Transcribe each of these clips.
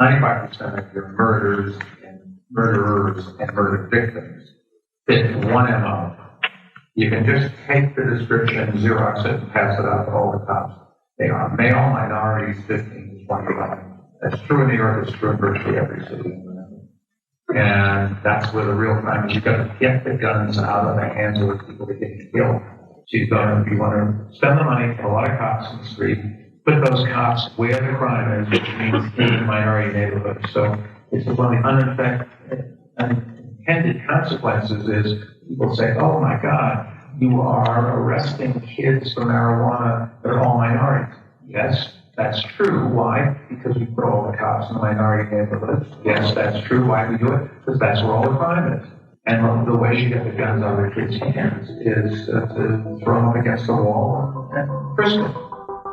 95% of your murderers and murder victims fit one MO. You can just take the description, Xerox it, and pass it out to all the cops. They are male minorities, 15 to 25. That's true in New York. It's true in virtually every city. And that's where the real crime is. You've got to get the guns out of the hands of the people that get killed. So you want to spend the money, put a lot of cops in the street, put those cops where the crime is, which means in the minority neighborhoods. So it's one of the unintended consequences is people say, oh my God, you are arresting kids for marijuana that are all minorities. Yes, that's true. Why? Because we put all the cops in the minority neighborhoods. Yes, that's true. Why do we do it? Because that's where all the crime is. And the way you get the guns out of the kids' hands is to throw them up against the wall and frisk them.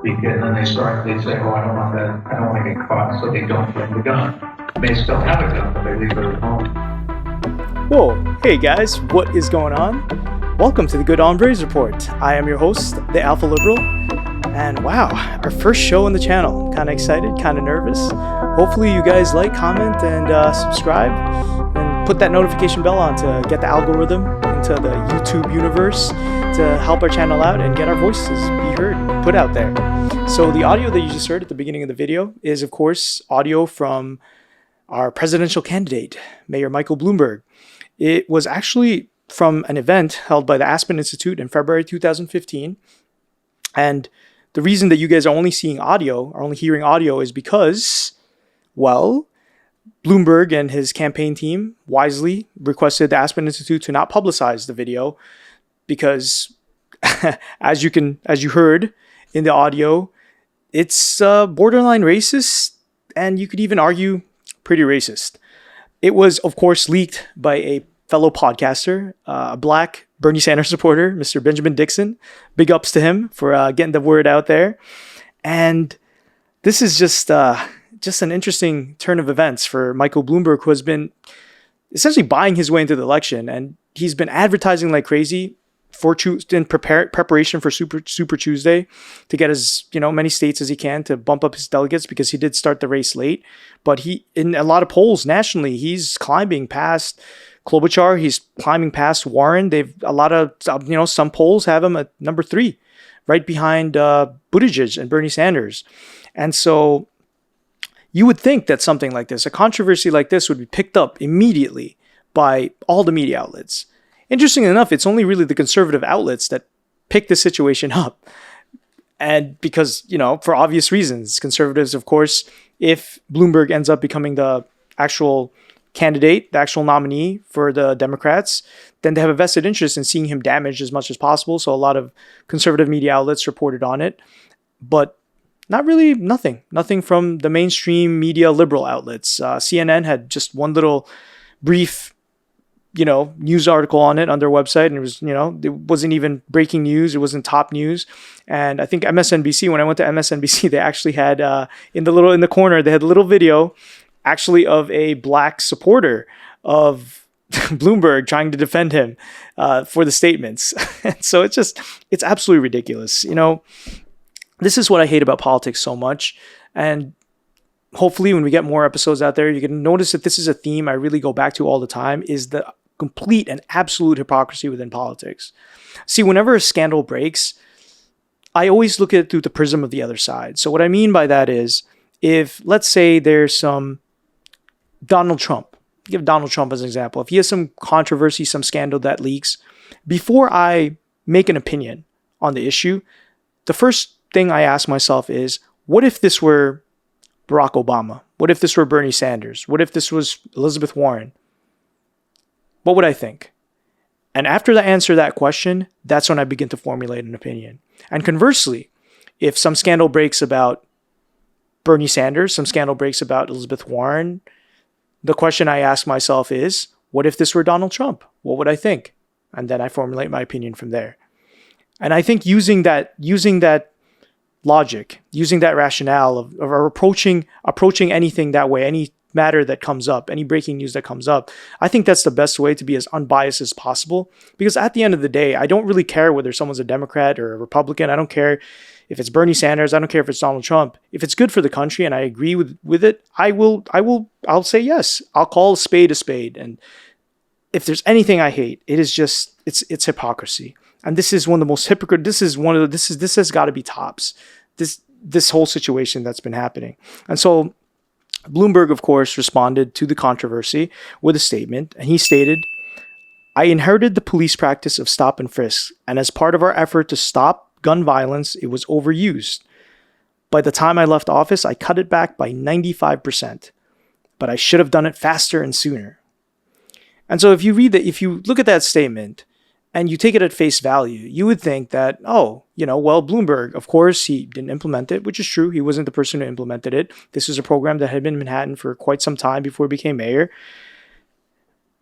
And then they say, oh, I don't want to get caught, so they don't bring the gun. They still have a gun, but they leave it at home. Whoa, hey guys, what is going on? Welcome to the Good Hombres Report. I am your host, the Alpha Liberal, and wow, our first show on the channel. I'm kind of excited, kind of nervous. Hopefully you guys like, comment, and subscribe, and put that notification bell on to get the algorithm into the YouTube universe to help our channel out and get our voices be heard and put out there. So the audio that you just heard at the beginning of the video is, of course, audio from our presidential candidate, Mayor Michael Bloomberg. It was actually from an event held by the Aspen Institute in February 2015. And the reason that you guys are only seeing audio, or only hearing audio, is because, well, Bloomberg and his campaign team wisely requested the Aspen Institute to not publicize the video because, as you heard in the audio, it's borderline racist, and you could even argue pretty racist. It was, of course, leaked by a fellow podcaster, a black Bernie Sanders supporter, Mr. Benjamin Dixon. Big ups to him for getting the word out there. And this is just an interesting turn of events for Michael Bloomberg, who has been essentially buying his way into the election, and he's been advertising like crazy in preparation for Super Tuesday to get as many states as he can to bump up his delegates, because he did start the race late. But he, in a lot of polls nationally, he's climbing past Klobuchar. He's climbing past Warren. Some polls have him at number 3, right behind Buttigieg and Bernie Sanders. And so you would think that something like this, a controversy like this, would be picked up immediately by all the media outlets. Interestingly enough, it's only really the conservative outlets that pick the situation up. And because, for obvious reasons, conservatives, of course, if Bloomberg ends up becoming the actual candidate, the actual nominee for the Democrats, then they have a vested interest in seeing him damaged as much as possible. So a lot of conservative media outlets reported on it, but not really nothing from the mainstream media liberal outlets. CNN had just one little brief news article on it on their website, and it was, it wasn't even breaking news. It wasn't top news. And I think MSNBC, when I went to MSNBC, they actually had in the corner, they had a little video actually of a black supporter of Bloomberg trying to defend him for the statements. And so it's absolutely ridiculous. This is what I hate about politics so much. And hopefully when we get more episodes out there, you can notice that this is a theme I really go back to all the time, is the complete and absolute hypocrisy within politics. See, whenever a scandal breaks, I always look at it through the prism of the other side. So what I mean by that is, if, let's say, there's some Donald Trump, give Donald Trump as an example. If he has some controversy, some scandal that leaks, before I make an opinion on the issue, the first thing I ask myself is, what if this were Barack Obama? What if this were Bernie Sanders? What if this was Elizabeth Warren? What would I think? And after I answer that question, that's when I begin to formulate an opinion. And conversely, if some scandal breaks about Bernie Sanders, some scandal breaks about Elizabeth Warren, the question I ask myself is, what if this were Donald Trump? What would I think? And then I formulate my opinion from there. And I think using that logic, using that rationale of approaching anything that way, any matter that comes up, any breaking news that comes up, I think that's the best way to be as unbiased as possible. Because at the end of the day, I don't really care whether someone's a Democrat or a Republican. I don't care if it's Bernie Sanders. I don't care if it's Donald Trump. If it's good for the country and I agree with it, I'll say yes. I'll call a spade a spade. And if there's anything I hate, it is just, it's hypocrisy. And this is one of the most hypocrite. This has got to be tops. This whole situation that's been happening. And so Bloomberg, of course, responded to the controversy with a statement. And he stated, I inherited the police practice of stop and frisk. And as part of our effort to stop gun violence, it was overused. By the time I left office, I cut it back by 95%. But I should have done it faster and sooner. And so if you look at that statement and you take it at face value, you would think that, Bloomberg, of course, he didn't implement it, which is true. He wasn't the person who implemented it. This was a program that had been in Manhattan for quite some time before he became mayor.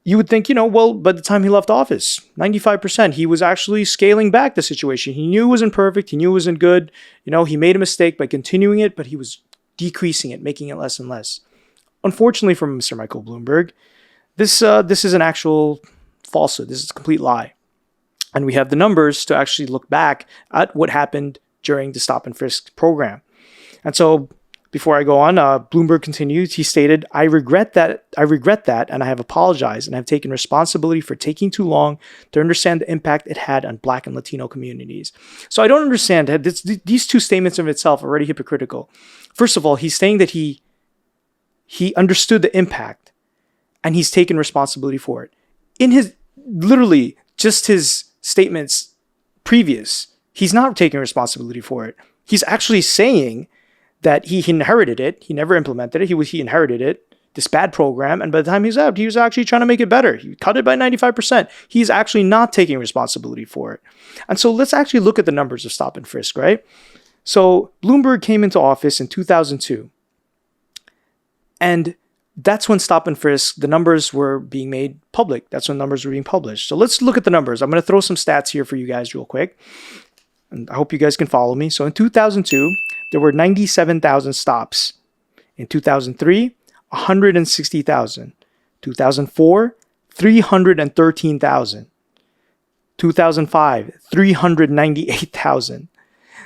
You would think, by the time he left office, 95%, he was actually scaling back the situation. He knew it wasn't perfect. He knew it wasn't good. He made a mistake by continuing it, but he was decreasing it, making it less and less. Unfortunately for Mr. Michael Bloomberg, this is an actual falsehood. This is a complete lie. And we have the numbers to actually look back at what happened during the stop and frisk program. And so before I go on, Bloomberg continues. He stated, I regret that, and I have apologized, and have taken responsibility for taking too long to understand the impact it had on Black and Latino communities. So I don't understand that these two statements of itself are already hypocritical. First of all, he's saying that he understood the impact, and he's taken responsibility for it. In his statements previous, he's not taking responsibility for it. He's actually saying that he inherited it. He never implemented it. He inherited it, this bad program. And by the time he's out, he was actually trying to make it better. He cut it by 95%. He's actually not taking responsibility for it. And so let's actually look at the numbers of stop and frisk, right? So Bloomberg came into office in 2002. And that's when stop and frisk, the numbers were being made public. That's when numbers were being published. So let's look at the numbers. I'm going to throw some stats here for you guys real quick. And I hope you guys can follow me. So in 2002, there were 97,000 stops. In 2003, 160,000. 2004, 313,000. 2005, 398,000.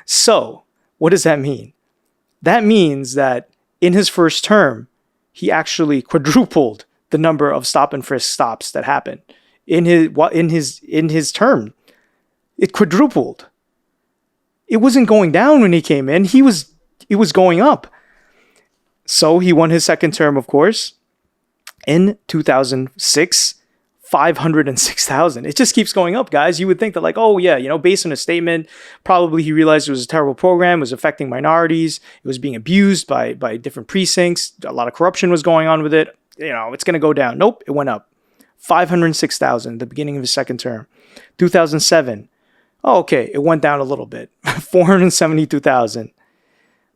So what does that mean? That means that in his first term, he actually quadrupled the number of stop and frisk stops that happened. In his term, it quadrupled. It wasn't going down when he came in. It was going up. So he won his second term, of course. In 2006, 506,000. It just keeps going up, guys. You would think that based on a statement, probably he realized it was a terrible program, it was affecting minorities, it was being abused by different precincts, a lot of corruption was going on with it. It's going to go down. Nope, it went up. 506,000 at the beginning of his second term. 2007, it went down a little bit. 472,000.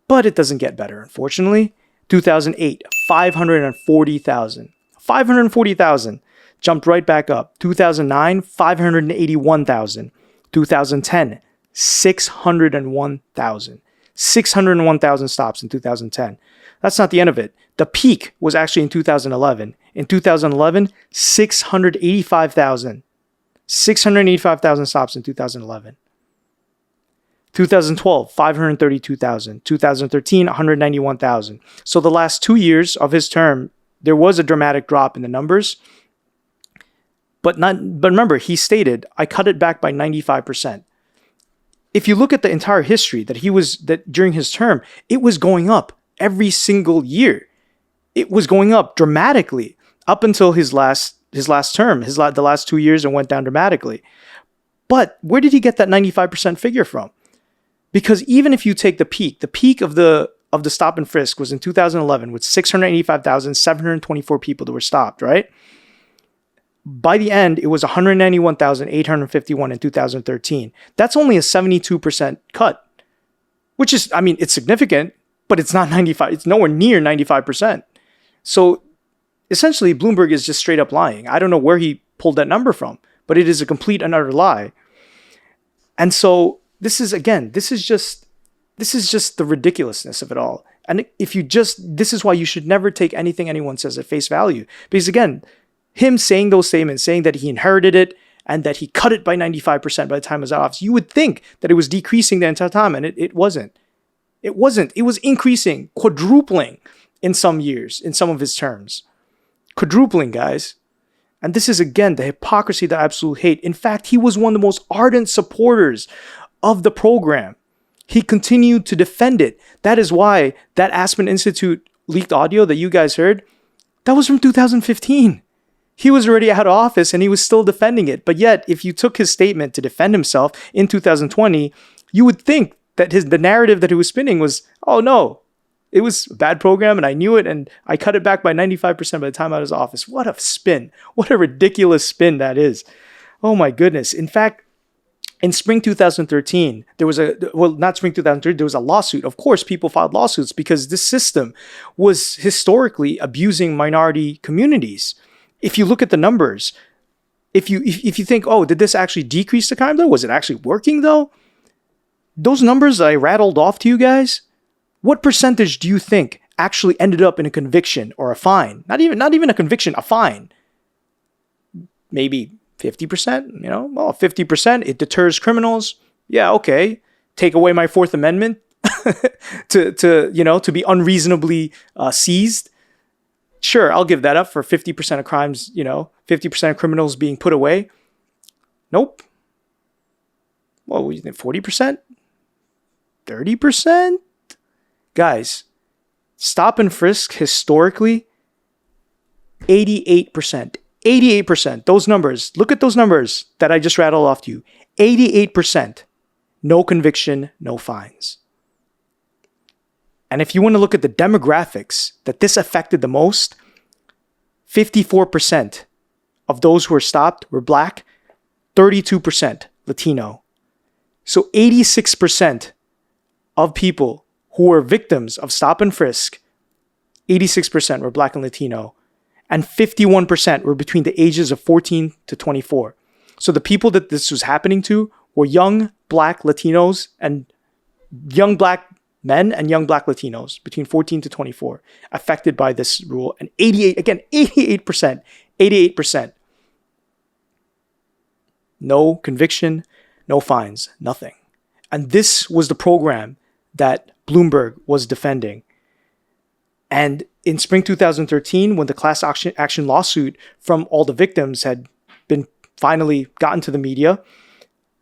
But it doesn't get better, unfortunately. 2008, 540,000. 540,000. Jumped right back up. 2009, 581,000. 2010, 601,000. 601,000 stops in 2010. That's not the end of it. The peak was actually in 2011. In 2011, 685,000. 685,000 stops in 2011. 2012, 532,000. 2013, 191,000. So the last 2 years of his term, there was a dramatic drop in the numbers. But remember, he stated, I cut it back by 95%. If you look at the entire history that during his term, it was going up every single year. It was going up dramatically up until his last term, the last 2 years, and went down dramatically. But where did he get that 95% figure from? Because even if you take the peak of the stop and frisk was in 2011 with 685,724 people that were stopped, right? By the end, it was 191,851 in 2013. That's only a 72% cut, which is, it's significant, but it's not 95. It's nowhere near 95%. So essentially, Bloomberg is just straight up lying. I don't know where he pulled that number from, but it is a complete and utter lie. And so this is just the ridiculousness of it all. And if you this is why you should never take anything anyone says at face value. Because again, him saying those statements, saying that he inherited it and that he cut it by 95% by the time it was out of office, you would think that it was decreasing the entire time, and it wasn't. It wasn't. It was increasing, quadrupling in some years, in some of his terms. Quadrupling, guys. And this is, again, the hypocrisy that I absolutely hate. In fact, he was one of the most ardent supporters of the program. He continued to defend it. That is why that Aspen Institute leaked audio that you guys heard, that was from 2015. He was already out of office and he was still defending it. But yet, if you took his statement to defend himself in 2020, you would think that the narrative that he was spinning was, oh no, it was a bad program and I knew it and I cut it back by 95% by the time out of his office. What a spin. What a ridiculous spin that is. Oh my goodness. In fact, in spring 2013, there was not spring 2013, there was a lawsuit. Of course, people filed lawsuits because this system was historically abusing minority communities. If you look at the numbers, if you think, oh, did this actually decrease the crime though? Was it actually working though? Those numbers I rattled off to you guys, what percentage do you think actually ended up in a conviction or a fine? Not even a conviction, a fine. Maybe 50%, well, 50%, it deters criminals. Yeah, okay. Take away my Fourth Amendment to be unreasonably seized. Sure, I'll give that up for 50% of crimes, 50% of criminals being put away. Nope. Well, what do you think, 40%? 30%? Guys, stop and frisk historically, 88%. 88%. Those numbers, look at those numbers that I just rattled off to you. 88%. No conviction, no fines. And if you want to look at the demographics that this affected the most, 54% of those who were stopped were Black, 32% Latino. So 86% of people who were victims of stop and frisk, 86% were Black and Latino, and 51% were between the ages of 14 to 24. So the people that this was happening to were young Black Latinos and young Black men and young Black Latinos between 14 to 24 affected by this rule. And 88%. No conviction, no fines, nothing. And this was the program that Bloomberg was defending. And in spring 2013, when the class action lawsuit from all the victims had been finally gotten to the media,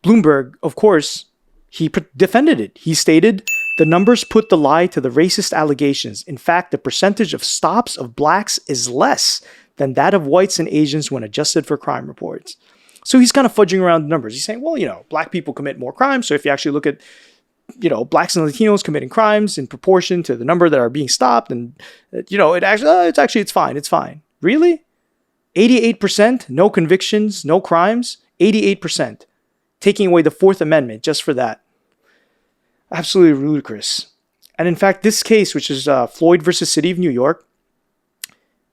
Bloomberg, of course, he defended it. He stated, the numbers put the lie to the racist allegations. In fact, the percentage of stops of Blacks is less than that of whites and Asians when adjusted for crime reports. So he's kind of fudging around the numbers. He's saying, well, Black people commit more crimes. So if you actually look at Blacks and Latinos committing crimes in proportion to the number that are being stopped, and it's fine. It's fine. Really? 88%, no convictions, no crimes. 88%, taking away the Fourth Amendment just for that. Absolutely ludicrous. And in fact, this case, which is Floyd versus City of New York,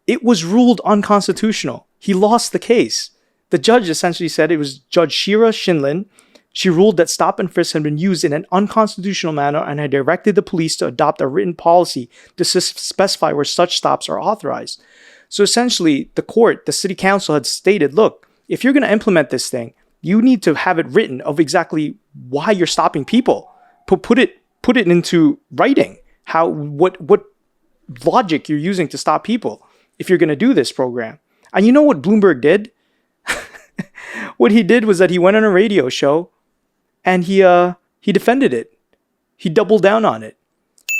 it was ruled unconstitutional. He lost the case. The judge essentially said, it was Judge Shira Shinlin. She ruled that stop and frisk had been used in an unconstitutional manner and had directed the police to adopt a written policy to specify where such stops are authorized. So essentially, the city council had stated, look, if you're going to implement this thing, you need to have it written of exactly why you're stopping people. Put it into writing. What logic you're using to stop people if you're going to do this program. And you know what Bloomberg did? What he did was that he went on a radio show and he defended it. He doubled down on it.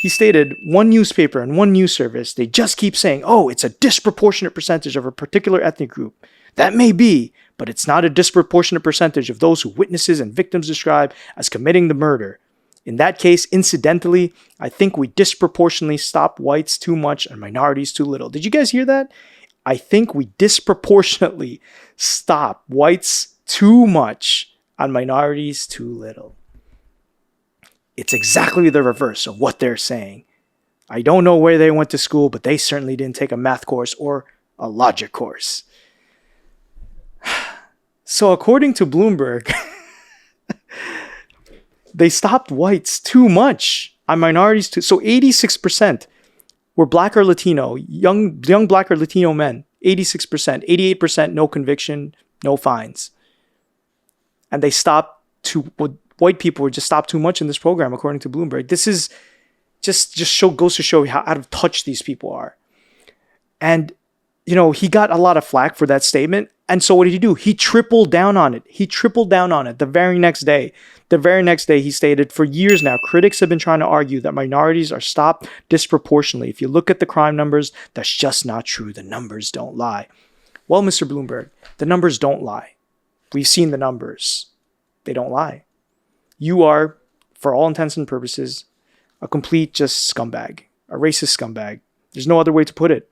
He stated, one newspaper and one news service, they just keep saying, oh, it's a disproportionate percentage of a particular ethnic group. That may be, but it's not a disproportionate percentage of those who witnesses and victims describe as committing the murder. In that case, incidentally, I think we disproportionately stop whites too much and minorities too little. Did you guys hear that? I think we disproportionately stop whites too much and minorities too little. It's exactly the reverse of what they're saying. I don't know where they went to school, but they certainly didn't take a math course or a logic course. So according to Bloomberg, they stopped whites too much on minorities too. So 86% were black or Latino, young black or Latino men. 86%, 88% no conviction, no fines. And they stopped white people were just stopped too much in this program, according to Bloomberg. This is goes to show how out of touch these people are. And, he got a lot of flack for that statement. And so what did he do? He tripled down on it. The very next day. He stated, for years now, critics have been trying to argue that minorities are stopped disproportionately. If you look at the crime numbers, that's just not true. The numbers don't lie. Well, Mr. Bloomberg, the numbers don't lie. We've seen the numbers. They don't lie. You are, for all intents and purposes, a complete just scumbag, a racist scumbag. There's no other way to put it.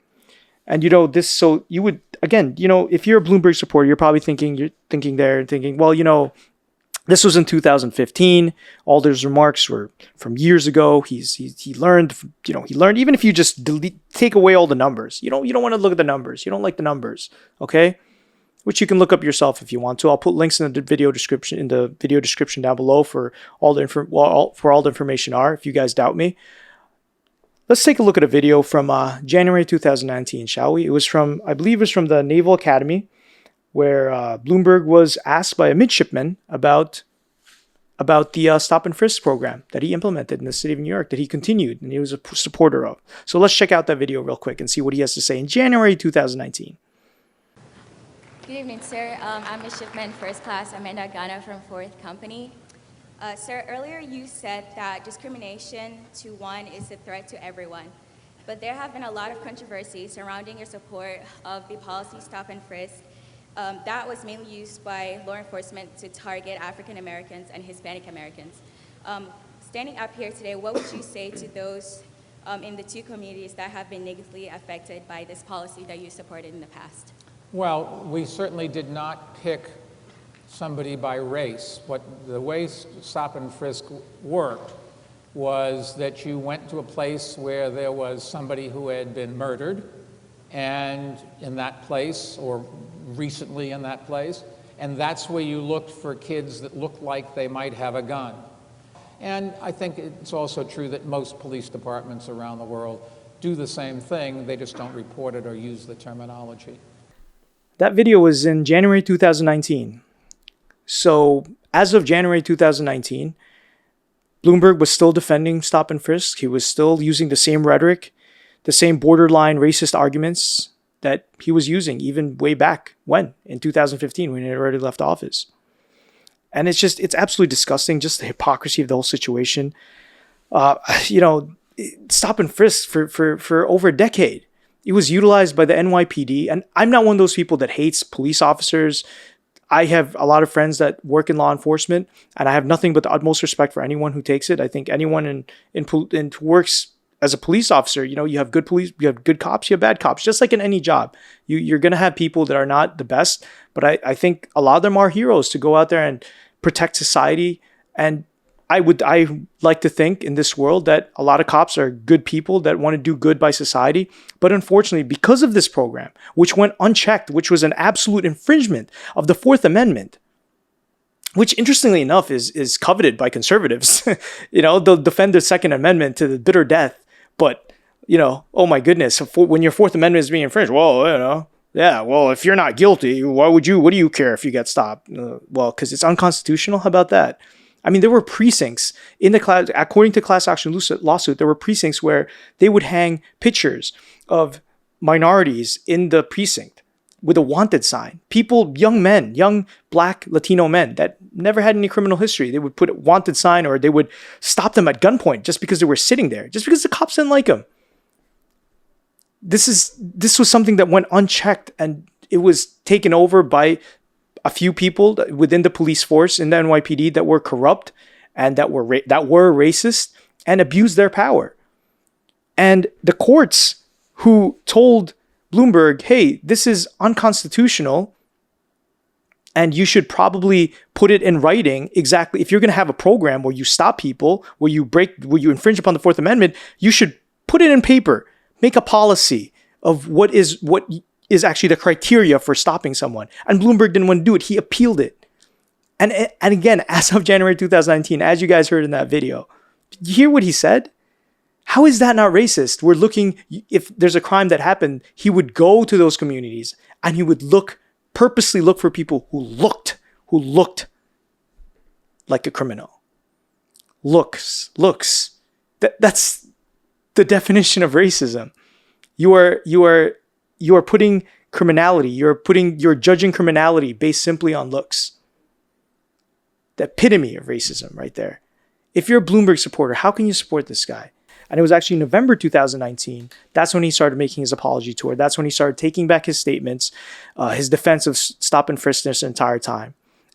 And so you would, again, if you're a Bloomberg supporter, you're probably thinking, well, this was in 2015. All those remarks were from years ago. He learned, even if you just take away all the numbers, you don't want to look at the numbers. You don't like the numbers. Okay. Which you can look up yourself if you want to. I'll put links in the video description down below for all the information if you guys doubt me. Let's take a look at a video from January 2019, shall we? I believe it was from the Naval Academy, where Bloomberg was asked by a midshipman about the stop and frisk program that he implemented in the city of New York, that he continued and he was a supporter of. So let's check out that video real quick and see what he has to say in January 2019. Good evening, sir. I'm Midshipman First Class Amanda Gana from 4th Company. Sir, earlier you said that discrimination to one is a threat to everyone, but there have been a lot of controversy surrounding your support of the policy stop and frisk that was mainly used by law enforcement to target African Americans and Hispanic Americans. Standing up here today, what would you say to those in the two communities that have been negatively affected by this policy that you supported in the past? Well, we certainly did not pick somebody by race. The way stop and frisk worked was that you went to a place where there was somebody who had been murdered, and in that place, or recently in that place, and that's where you looked for kids that looked like they might have a gun. And I think it's also true that most police departments around the world do the same thing, they just don't report it or use the terminology. That video was in January 2019. So as of January 2019, Bloomberg was still defending stop and frisk. He was still using the same rhetoric, the same borderline racist arguments that he was using even way back in 2015, when he had already left office. And it's absolutely disgusting, just the hypocrisy of the whole situation. Stop and frisk for over a decade. It was utilized by the NYPD. And I'm not one of those people that hates police officers. I have a lot of friends that work in law enforcement, and I have nothing but the utmost respect for anyone who takes it. I think anyone who works as a police officer, you have good police, you have good cops, you have bad cops, just like in any job. You're going to have people that are not the best, but I think a lot of them are heroes to go out there and protect society. And I like to think in this world that a lot of cops are good people that want to do good by society. But unfortunately, because of this program, which went unchecked, which was an absolute infringement of the Fourth Amendment, which interestingly enough is coveted by conservatives. They'll defend the Second Amendment to the bitter death. But, oh my goodness, when your Fourth Amendment is being infringed, well, if you're not guilty, what do you care if you get stopped? Well, because it's unconstitutional. How about that? I mean, there were precincts in the class, according to class action lawsuit, there were precincts where they would hang pictures of minorities in the precinct with a wanted sign. People, young black Latino men that never had any criminal history, they would put a wanted sign, or they would stop them at gunpoint just because they were sitting there, just because the cops didn't like them. This was something that went unchecked, and it was taken over by a few people within the police force in the NYPD that were corrupt and that were racist and abused their power. And the courts who told Bloomberg, hey, this is unconstitutional and you should probably put it in writing exactly. If you're going to have a program where you stop people, where you infringe upon the Fourth Amendment, you should put it in paper, make a policy of what is actually the criteria for stopping someone. And Bloomberg didn't want to do it. He appealed it. And again, as of January 2019, as you guys heard in that video, You hear what he said? How is that not racist? We're looking, if there's a crime that happened, he would go to those communities and he would purposely look for people who looked like a criminal. Looks. That's the definition of racism. You are putting criminality, you're judging criminality based simply on looks. The epitome of racism right there. If you're a Bloomberg supporter, how can you support this guy? And it was actually November 2019. That's when he started making his apology tour. That's when he started taking back his statements, his defense of stop and frisk this entire time.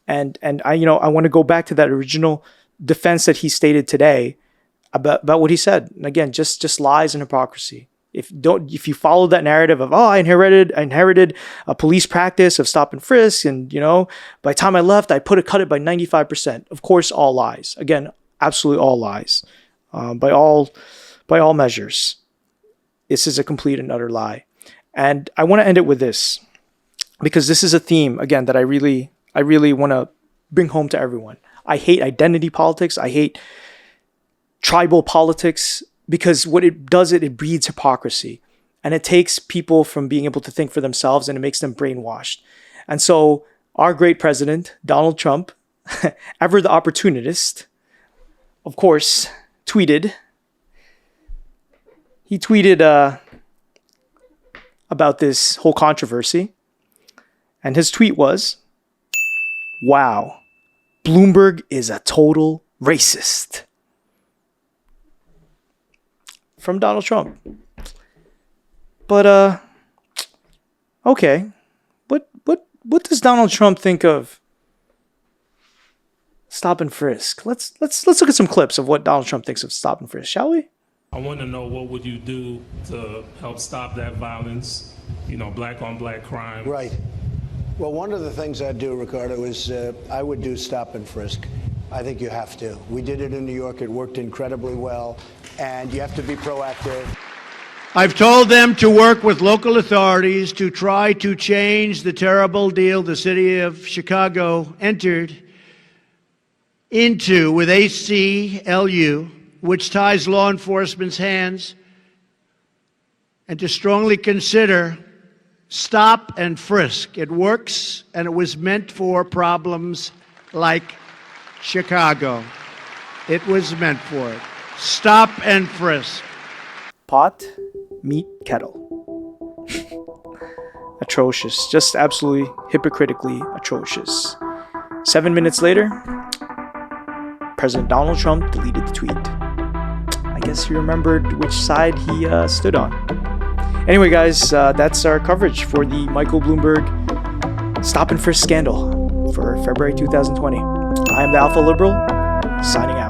And I want to go back to that original defense that he stated today about what he said. And again, just lies and hypocrisy. If you follow that narrative of, I inherited a police practice of stop and frisk, and by the time I left, I cut it by 95%. Of course, all lies. Again, absolutely all lies. By all measures, this is a complete and utter lie. And I want to end it with this, because this is a theme again that I really want to bring home to everyone. I hate identity politics. I hate tribal politics, because what it does, it breeds hypocrisy, and it takes people from being able to think for themselves, and it makes them brainwashed. And so our great president, Donald Trump, ever the opportunist, of course, tweeted about this whole controversy. And his tweet was, "Wow, Bloomberg is a total racist." From Donald Trump. But okay. What does Donald Trump think of stop and frisk? Let's look at some clips of what Donald Trump thinks of stop and frisk, shall we? I want to know, what would you do to help stop that violence, black on black crime? Right. Well, one of the things I'd do, Ricardo, is I would do stop and frisk. I think you have to. We did it in New York. It worked incredibly well. And you have to be proactive. I've told them to work with local authorities to try to change the terrible deal the city of Chicago entered into with ACLU, which ties law enforcement's hands, and to strongly consider stop and frisk. It works, and it was meant for problems like Chicago. It was meant for it. Stop and frisk. Pot, meet kettle. Atrocious. Just absolutely hypocritically atrocious. 7 minutes later, President Donald Trump deleted the tweet. I guess he remembered which side he stood on. Anyway, guys, that's our coverage for the Michael Bloomberg stop and frisk scandal for February 2020. I am the Alpha Liberal, signing out.